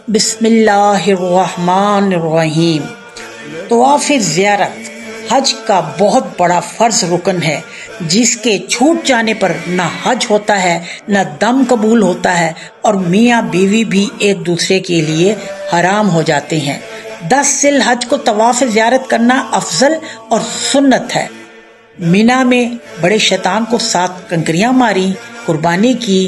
بسم اللہ الرحمن الرحیم۔ طواف زیارت حج کا بہت بڑا فرض رکن ہے جس کے چھوٹ جانے پر نہ حج ہوتا ہے نہ دم قبول ہوتا ہے اور میاں بیوی بھی ایک دوسرے کے لیے حرام ہو جاتے ہیں۔ 10 ذی الحج کو طواف زیارت کرنا افضل اور سنت ہے۔ مینا میں بڑے شیطان کو 7 کنکریاں ماری، قربانی کی،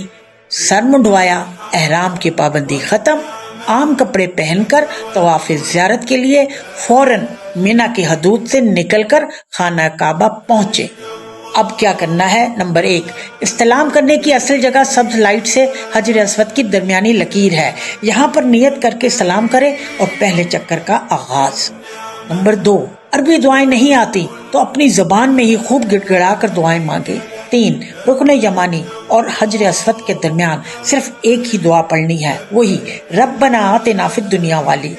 سر منڈوایا، احرام کی پابندی ختم، عام کپڑے پہن کر طواف زیارت کے لیے فوراً مینا کی حدود سے نکل کر خانہ کعبہ پہنچے۔ اب کیا کرنا ہے؟ نمبر 1، استلام کرنے کی اصل جگہ سبز لائٹ سے حجر اسود کی درمیانی لکیر ہے، یہاں پر نیت کر کے سلام کرے اور پہلے چکر کا آغاز۔ نمبر 2، عربی دعائیں نہیں آتی تو اپنی زبان میں ہی خوب گڑ گڑا کر دعائیں مانگے۔ 3، رکن یمانی اور حجر اسود کے درمیان صرف ایک ہی دعا پڑھنی ہے، وہی ربنا آتنا فی الدنیا والی۔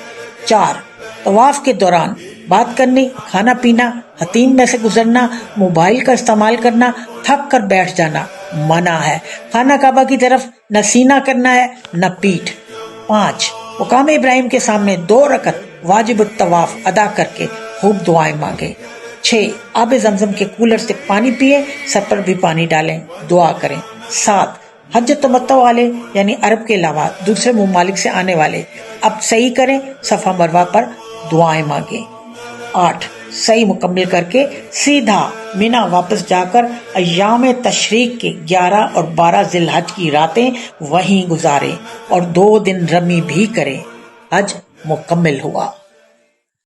4، طواف کے دوران بات کرنی، کھانا پینا، حتیم میں سے گزرنا، موبائل کا استعمال کرنا، تھک کر بیٹھ جانا منع ہے۔ خانہ کعبہ کی طرف نہ سینہ کرنا ہے نہ پیٹھ۔ 5، مقام ابراہیم کے سامنے 2 رکعت واجب الطواف ادا کر کے خوب دعائیں مانگے۔ 6، آب زمزم کے کولر سے پانی پیے، سر پر بھی پانی ڈالیں، دعا کریں۔ 7، حج تمتع والے یعنی عرب کے علاوہ دوسرے ممالک سے آنے والے اب صحیح کریں، صفا مروہ پر دعائیں مانگیں۔ 8، صحیح مکمل کر کے سیدھا مینا واپس جا کر ایام تشریق کے 11 اور 12 ذی الحج کی راتیں وہیں گزاریں اور 2 دن رمی بھی کریں۔ حج مکمل ہوا۔